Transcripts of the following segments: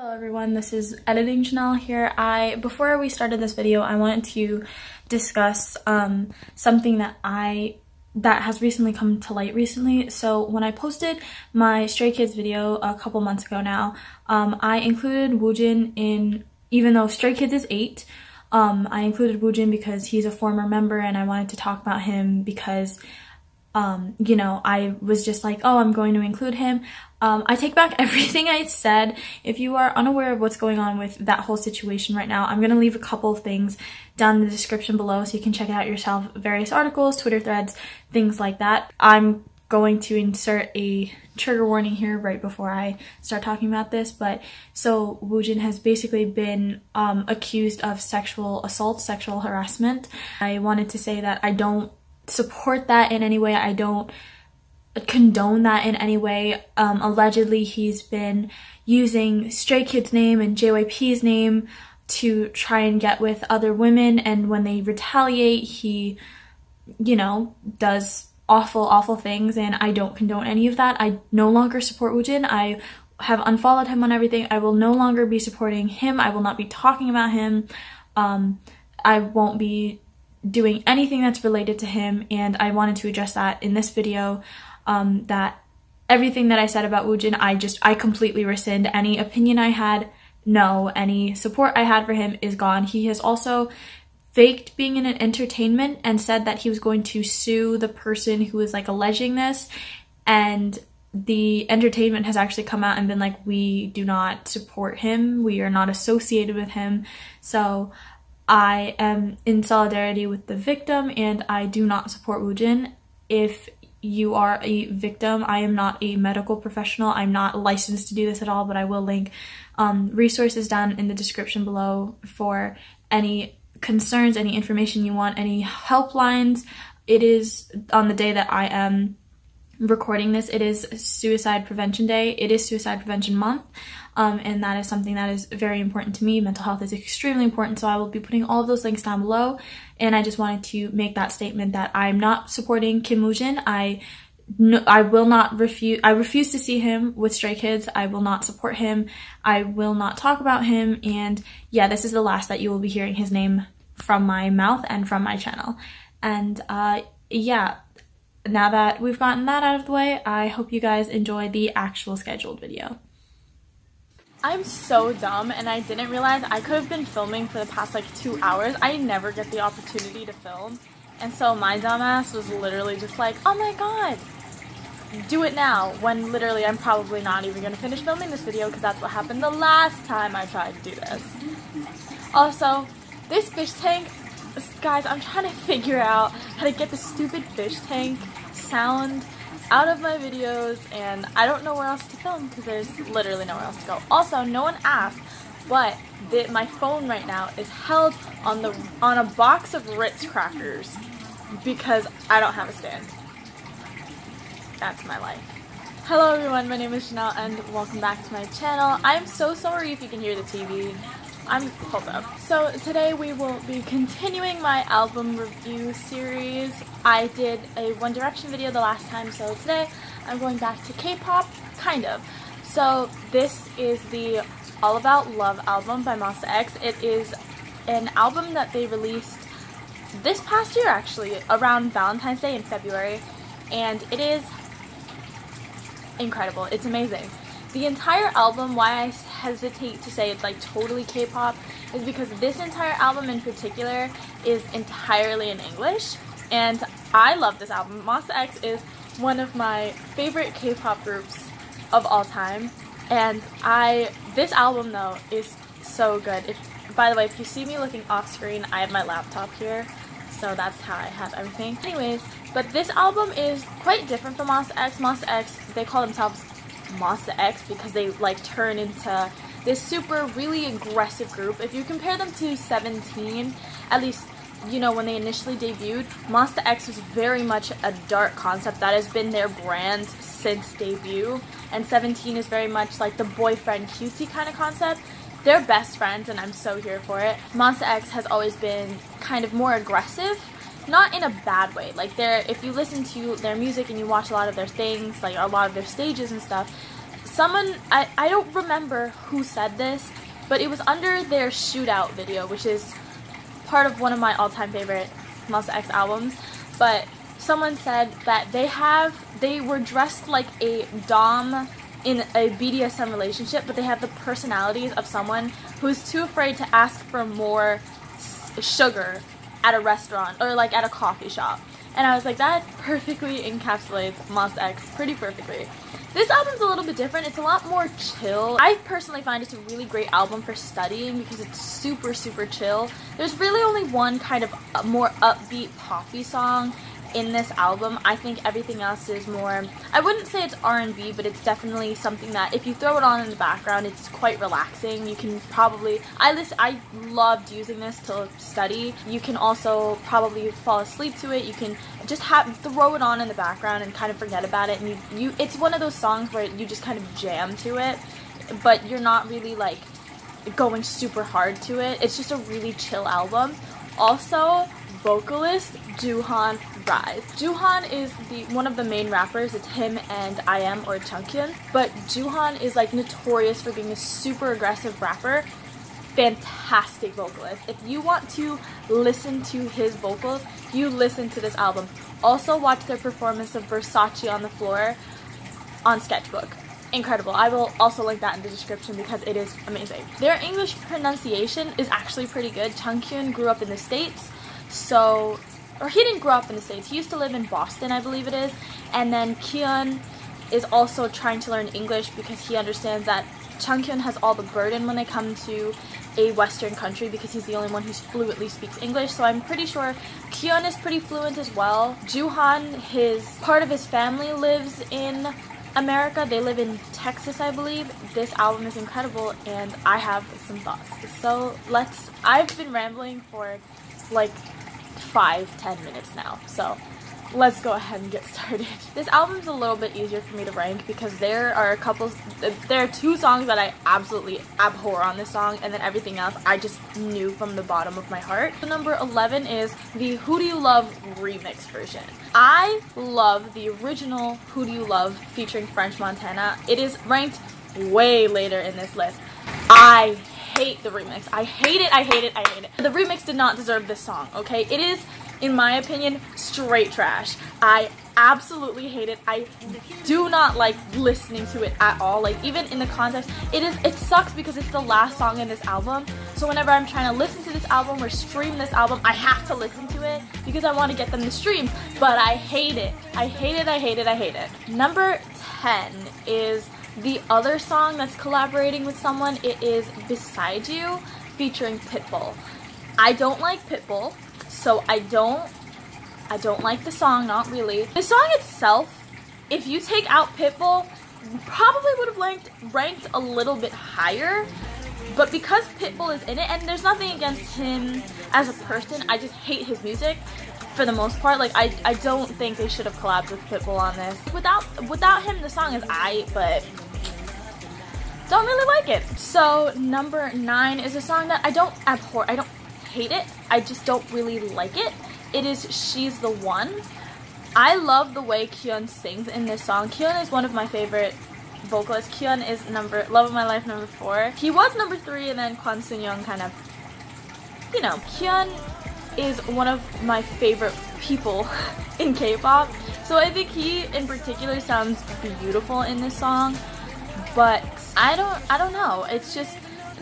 Hello everyone, this is Editing Janelle here. Before we started this video, I wanted to discuss something that has recently come to light recently. So when I posted my Stray Kids video a couple months ago now, I included Woojin in, even though Stray Kids is 8, I included Woojin because he's a former member and I wanted to talk about him because you know, I was just like, oh, I'm going to include him. I take back everything I said. If you are unaware of what's going on with that whole situation right now, I'm going to leave a couple of things down in the description below so you can check it out yourself. Various articles, Twitter threads, things like that. I'm going to insert a trigger warning here right before I start talking about this, but so Woojin has basically been accused of sexual assault, sexual harassment. I wanted to say that I don't support that in any way. I don't condone that in any way. Allegedly, he's been using Stray Kids' name and JYP's name to try and get with other women, and when they retaliate, he, you know, does awful things, and I don't condone any of that. I no longer support Woojin. I have unfollowed him on everything. I will no longer be supporting him. I will not be talking about him. I won't be doing anything that's related to him, and I wanted to address that in this video, that everything that I said about Woojin, I completely rescind. Any opinion I had, no. Any support I had for him is gone. He has also faked being in an entertainment and said that he was going to sue the person who was like alleging this, and the entertainment has actually come out and been like, we do not support him, we are not associated with him. So I am in solidarity with the victim and I do not support Woojin. If you are a victim, I am not a medical professional. I'm not licensed to do this at all, but I will link resources down in the description below for any concerns, any information you want, any helplines. It is on the day that I am recording this, it is Suicide Prevention Day. It is Suicide Prevention Month. And that is something that is very important to me. Mental health is extremely important, so I will be putting all of those links down below. And I just wanted to make that statement that I'm not supporting Kim Woojin. I refuse to see him with Stray Kids. I will not support him. I will not talk about him. And yeah, this is the last that you will be hearing his name from my mouth and from my channel. And yeah, now that we've gotten that out of the way, I hope you guys enjoy the actual scheduled video. I'm so dumb and I didn't realize I could have been filming for the past like 2 hours. I never get the opportunity to film, and so my dumbass was literally just like, oh my god, do it now, when literally I'm probably not even going to finish filming this video because that's what happened the last time I tried to do this. Also, this fish tank, guys, I'm trying to figure out how to get the stupid fish tank sound out of my videos, and I don't know where else to film because there's literally nowhere else to go. Also, no one asked, but my phone right now is held on a box of Ritz crackers because I don't have a stand. That's my life. Hello everyone, my name is Janelle and welcome back to my channel. I'm so sorry if you can hear the TV. Hold up. So today we will be continuing my album review series. I did a One Direction video the last time, so today I'm going back to K-pop, kind of. So this is the All About Love album by Monsta X. It is an album that they released this past year, actually, around Valentine's Day in February, and it is incredible. It's amazing. The entire album, why I hesitate to say it's like totally K-pop, is because this entire album in particular is entirely in English, and I love this album. Monsta X is one of my favorite K-pop groups of all time, and this album though is so good. By the way, if you see me looking off screen, I have my laptop here, so that's how I have everything. Anyways, but this album is quite different from Monsta X. Monsta X, they call themselves Monsta X because they like turn into this super really aggressive group. If you compare them to 17, at least, you know, when they initially debuted, Monsta X was very much a dark concept that has been their brand since debut, and 17 is very much like the boyfriend cutesy kind of concept. They're best friends and I'm so here for it. Monsta X has always been kind of more aggressive, not in a bad way. Like, if you listen to their music and you watch a lot of their things, like a lot of their stages and stuff, someone, I don't remember who said this, but it was under their Shootout video, which is part of one of my all-time favorite Monsta X albums, but someone said that they were dressed like a dom in a BDSM relationship, but they have the personalities of someone who's too afraid to ask for more sugar at a restaurant or like at a coffee shop. And I was like, that perfectly encapsulates Monsta X pretty perfectly. This album's a little bit different. It's a lot more chill. I personally find it's a really great album for studying because it's super, super chill. There's really only one kind of more upbeat poppy song in this album. I think everything else is more, I wouldn't say it's R&B, but it's definitely something that if you throw it on in the background, it's quite relaxing. You can probably, I loved using this to study. You can also probably fall asleep to it. You can just throw it on in the background and kind of forget about it, and it's one of those songs where you just kind of jam to it, but you're not really like going super hard to it. It's just a really chill album. Also, vocalist Joohan Rise. Joohan is one of the main rappers. It's him and I.am or Chungkyun, but Joohan is like notorious for being a super aggressive rapper. Fantastic vocalist. If you want to listen to his vocals, you listen to this album. Also watch their performance of Versace on the Floor on Sketchbook. Incredible. I will also link that in the description because it is amazing. Their English pronunciation is actually pretty good. Chungkyun grew up in the States, or he didn't grow up in the States. He used to live in Boston, I believe it is. And then Kyun is also trying to learn English because he understands that Chungkyun has all the burden when they come to a Western country because he's the only one who fluently speaks English. So I'm pretty sure Kyun is pretty fluent as well. Joohan, part of his family lives in America. They live in Texas, I believe. This album is incredible and I have some thoughts. So I've been rambling for like 5-10 minutes now, so let's go ahead and get started. This album's a little bit easier for me to rank because there are two songs that I absolutely abhor on this song, and then everything else I just knew from the bottom of my heart. So number 11 is the Who Do You Luv remix version. I love the original Who Do You Luv featuring French Montana. It is ranked way later in this list. I hate the remix. I hate it, I hate it, I hate it. The remix did not deserve this song, okay? It is, in my opinion, straight trash. I absolutely hate it. I do not like listening to it at all. Like, even in the context, it sucks because it's the last song in this album. So whenever I'm trying to listen to this album or stream this album, I have to listen to it because I want to get them to stream. But I hate it. I hate it, I hate it, I hate it. Number 10 is the other song that's collaborating with someone. It is Beside You featuring Pitbull. I don't like Pitbull, so I don't like the song, not really. The song itself, if you take out Pitbull, probably would have ranked a little bit higher, but because Pitbull is in it, and there's nothing against him as a person, I just hate his music for the most part. Like, I don't think they should have collabed with Pitbull on this. Without him, the song is aight, but don't really like it. So number 9 is a song that I don't abhor. I don't hate it. I just don't really like it. It is She's the One. I love the way Kyun sings in this song. Kyun is one of my favorite vocalists. Kyun is Love of My Life number 4. He was number 3, and then Kwon Sun-young kind of, you know, Kyun is one of my favorite people in K-pop. So I think he in particular sounds beautiful in this song. But I don't know. It's just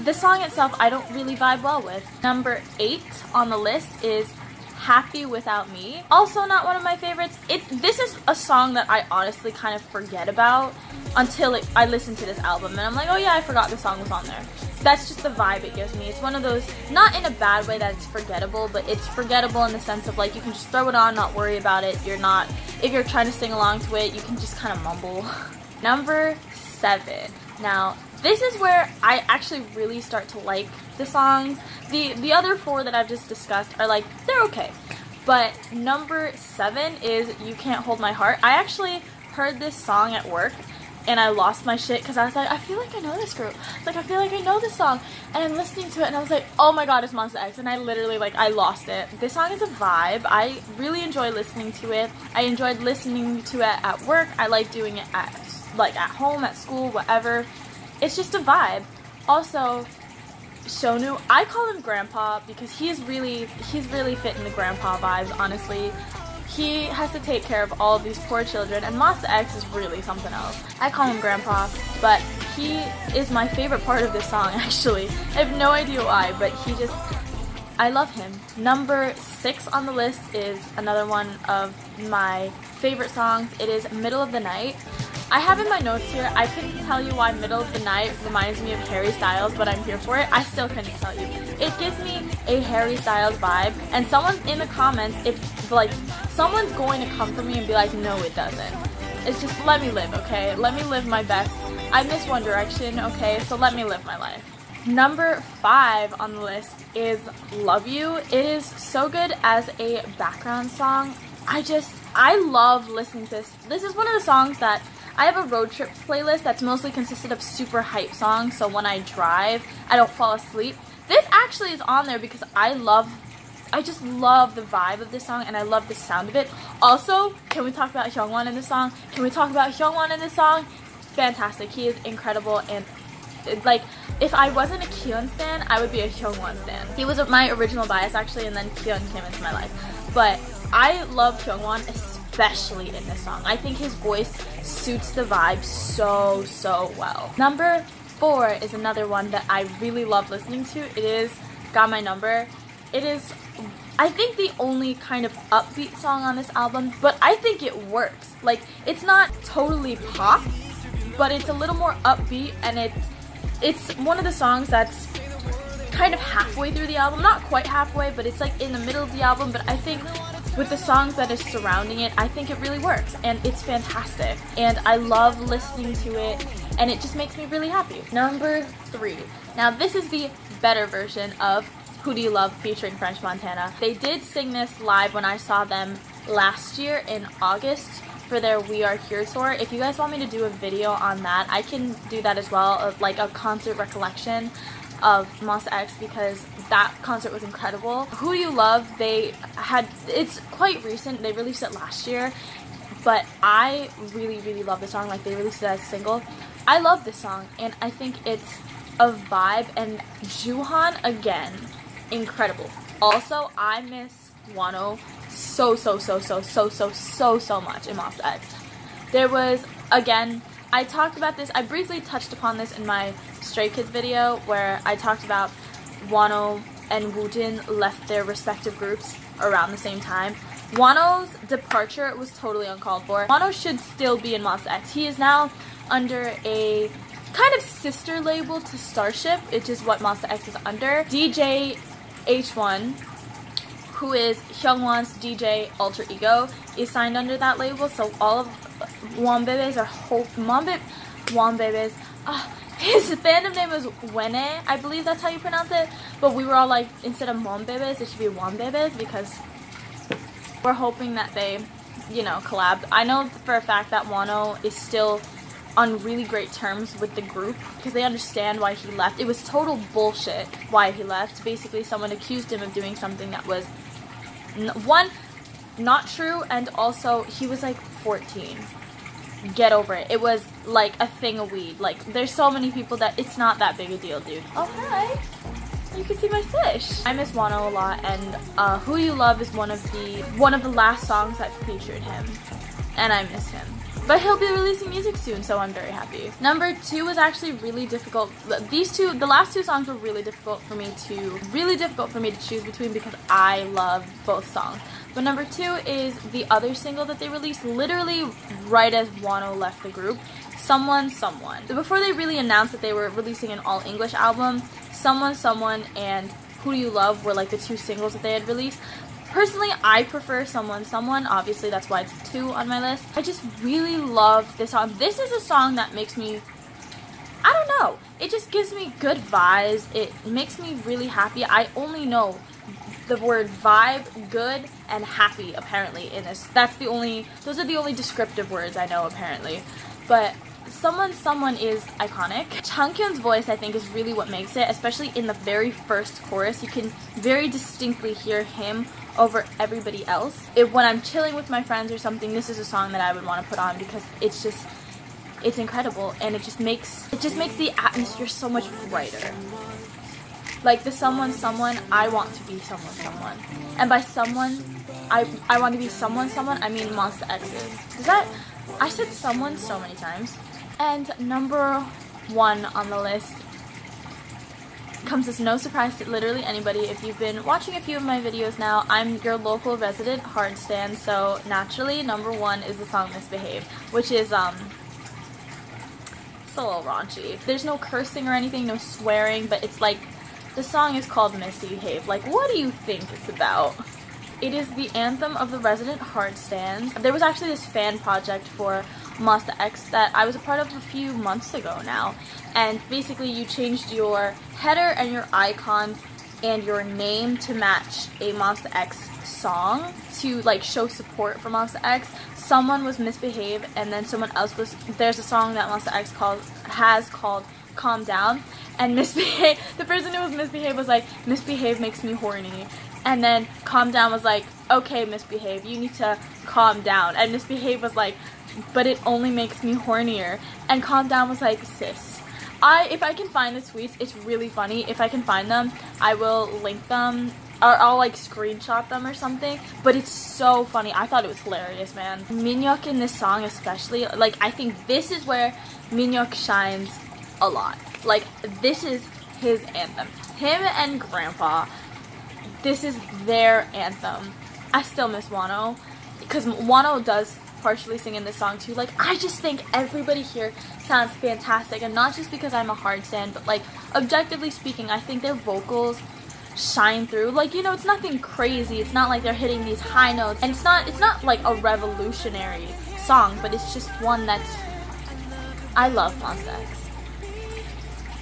the song itself I don't really vibe well with. Number 8 on the list is Happy Without Me. Also not one of my favorites. This is a song that I honestly kind of forget about until I listen to this album and I'm like, oh yeah, I forgot the song was on there. That's just the vibe it gives me. It's one of those, not in a bad way that it's forgettable, but it's forgettable in the sense of like you can just throw it on, not worry about it. If you're trying to sing along to it, you can just kind of mumble. Number 7. Now, this is where I actually really start to like the songs. The other 4 that I've just discussed are like, they're okay. But number 7 is You Can't Hold My Heart. I actually heard this song at work and I lost my shit because I was like, I feel like I know this group. It's like, I feel like I know this song. And I'm listening to it and I was like, oh my god, it's Monsta X. And I literally, like, I lost it. This song is a vibe. I really enjoy listening to it. I enjoyed listening to it at work. I like doing it at like at home, at school, whatever. It's just a vibe. Also, Shonu, I call him Grandpa because he's really fitting the grandpa vibes, honestly. He has to take care of all of these poor children, and Monsta X is really something else. I call him Grandpa, but he is my favorite part of this song, actually. I have no idea why, but I love him. Number 6 on the list is another one of my favorite songs. It is Middle of the Night. I have in my notes here, I couldn't tell you why Middle of the Night reminds me of Harry Styles, but I'm here for it. I still couldn't tell you. It gives me a Harry Styles vibe, and someone in the comments, if like, someone's going to come for me and be like, no it doesn't. It's just, let me live, okay? Let me live my best. I miss One Direction, okay? So let me live my life. Number 5 on the list is Love You. It is so good as a background song. I love listening to this. This is one of the songs that I have a road trip playlist that's mostly consisted of super hype songs, so when I drive, I don't fall asleep. This actually is on there because I just love the vibe of this song, and I love the sound of it. Also, can we talk about Hyungwon in this song? Can we talk about Hyungwon in this song? Fantastic. He is incredible, and like, if I wasn't a Kyun stan, I would be a Hyungwon stan. He was my original bias, actually, and then Kyun came into my life. But I love Hyungwon, especially in this song. I think his voice suits the vibe so well. Number 4 is another one that I really love listening to. It is Got My Number. It is, I think, the only kind of upbeat song on this album, but I think it works. Like, it's not totally pop, but it's a little more upbeat, and it's one of the songs that's kind of halfway through the album. Not quite halfway, but it's like in the middle of the album, but I think with the songs that is surrounding it, I think it really works, and it's fantastic, and I love listening to it, and it just makes me really happy. Number 3. Now, this is the better version of Who Do You Luv featuring French Montana. They did sing this live when I saw them last year in August for their We Are Here tour. If you guys want me to do a video on that, I can do that as well, like a concert recollection of Monsta X, because that concert was incredible. Who Do You Luv, it's quite recent, they released it last year, but I really love the song. Like, they released it as a single. I love this song, and I think it's a vibe, and Joohan, again, incredible. Also, I miss Wonho so much in Monsta X. There was, again, I talked about this, I briefly touched upon this in my Stray Kids video, where I talked about Wonho and Woojin left their respective groups around the same time. Wonho's departure was totally uncalled for. Wonho should still be in Monsta X. He is now under a kind of sister label to Starship, which is what Monsta X is under. DJ H1, who is Hyungwon's DJ alter ego, is signed under that label, so all of Wonbebes are Wonbebes. His fandom name is Wene, I believe that's how you pronounce it, but we were all like, instead of Monbebes, it should be Wonbebes, because we're hoping that they, you know, collab. I know for a fact that Wonho is still on really great terms with the group, because they understand why he left. It was total bullshit why he left. Basically, someone accused him of doing something that was, one, not true, and also, he was like 14. Get over it. It was like a thing of weed. Like, there's so many people that it's not that big a deal, dude. Oh, hi. You can see my fish. I miss Wonho a lot, and Who You Luv is one of the last songs that featured him, and I miss him. But he'll be releasing music soon, so I'm very happy. Number 2 was actually really difficult. The last two songs were really difficult for me to choose between, because I love both songs. But number 2 is the other single that they released literally right as Wonho left the group, Someone Someone. Before they really announced that they were releasing an all-English album, Someone Someone and Who Do You Luv were like the 2 singles that they had released. Personally, I prefer Someone Someone. Obviously, that's why it's 2 on my list. I just really love this song. This is a song that makes me, I don't know, it just gives me good vibes. It makes me really happy. I only know the word vibe, good, and happy, apparently, in this. Those are the only descriptive words I know, apparently. But Someone Someone is iconic. Changkyun's voice, I think, is really what makes it, especially in the very first chorus. You can very distinctly hear him over everybody else. When I'm chilling with my friends or something, this is a song that I would want to put on, because it's just, it's incredible, and it just makes the atmosphere so much brighter. Like the someone, I want to be someone. And by someone, I want to be someone, I mean Monsta X. I said someone so many times. And number 1 on the list comes as no surprise to literally anybody. If you've been watching a few of my videos now, I'm your local resident hard stan, so naturally number 1 is the song Misbehave, which is it's a little raunchy. There's no cursing or anything, no swearing, but it's like the song is called Misbehave. Like, what do you think it's about? It is the anthem of the resident hard stans. There was actually this fan project for Monsta X that I was a part of a few months ago now, and basically you changed your header and your icon and your name to match a Monsta X song to like show support for Monsta X. Someone was Misbehave, and then someone else was, there's a song that Monsta X has called Calm Down, and Misbehave, the person who was Misbehave was like, Misbehave makes me horny. And then Calm Down was like, okay, Misbehave, you need to calm down. And Misbehave was like, but it only makes me hornier. And Calm Down was like, sis. If I can find the tweets, it's really funny. If I can find them, I will link them, or I'll like screenshot them or something. But it's so funny. I thought it was hilarious, man. Minhyuk in this song especially, like I think this is where Minhyuk shines a lot. Like this is his anthem. Him and Grandpa, this is their anthem. I still miss Wonho, because Wonho does partially sing in this song too. Like, I just think everybody here sounds fantastic, and not just because I'm a hard stan, but like objectively speaking, I think their vocals shine through. Like, you know, it's nothing crazy. It's not like they're hitting these high notes, and it's not like a revolutionary song, but it's just one that's, I love Monsta X.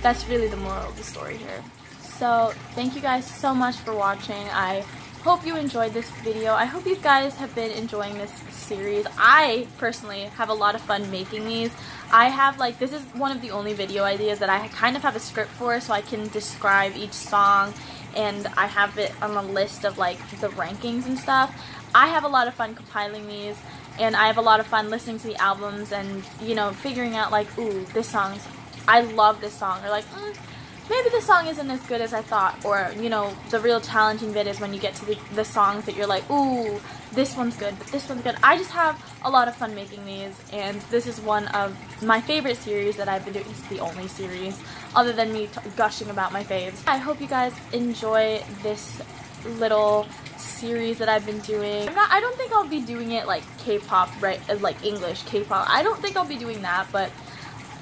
That's really the moral of the story here. So thank you guys so much for watching. I hope you enjoyed this video. I hope you guys have been enjoying this series. I personally have a lot of fun making these. I have like, this is one of the only video ideas that I kind of have a script for, so I can describe each song, and I have it on a list of like the rankings and stuff. I have a lot of fun compiling these, and I have a lot of fun listening to the albums and, you know, figuring out like, ooh, this song's, I love this song, or like, maybe the song isn't as good as I thought, or, you know, the real challenging bit is when you get to the songs that you're like, ooh, this one's good, but this one's good. I just have a lot of fun making these, and this is one of my favorite series that I've been doing. It's the only series, other than me gushing about my faves. I hope you guys enjoy this little series that I've been doing. I don't think I'll be doing it like K-pop, right, like English K-pop. I don't think I'll be doing that, but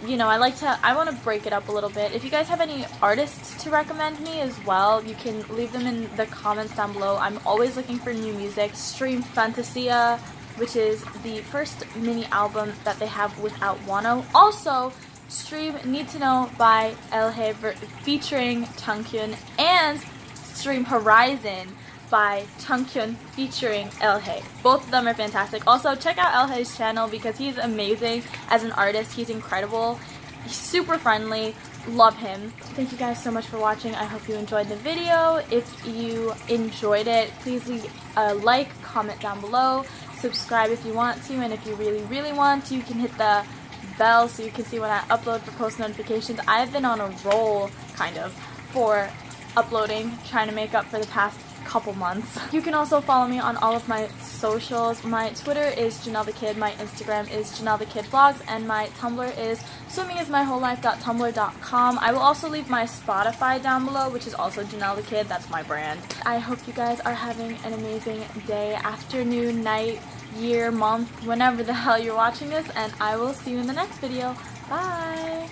you know, I want to break it up a little bit. If you guys have any artists to recommend me as well, you can leave them in the comments down below. I'm always looking for new music. Stream Fantasia, which is the first mini album that they have without Wonho. Also, stream Need to Know by Elhae featuring Tungkyun, and stream Horizon by Tungkyun featuring Elhae. Both of them are fantastic. Also, check out Elhae's channel because he's amazing as an artist. He's incredible. He's super friendly. Love him. Thank you guys so much for watching. I hope you enjoyed the video. If you enjoyed it, please leave a like, comment down below, subscribe if you want to, and if you really want to, you can hit the bell so you can see when I upload for post notifications. I've been on a roll, kind of, for uploading, trying to make up for the past couple months. You can also follow me on all of my socials. My Twitter is Janelle the Kid, my Instagram is janellethekidvlogs, and my Tumblr is swimmingismywholelife.tumblr.com. I will also leave my Spotify down below, which is also Janelle the Kid. That's my brand. I hope you guys are having an amazing day, afternoon, night, year, month, whenever the hell you're watching this, and I will see you in the next video. Bye!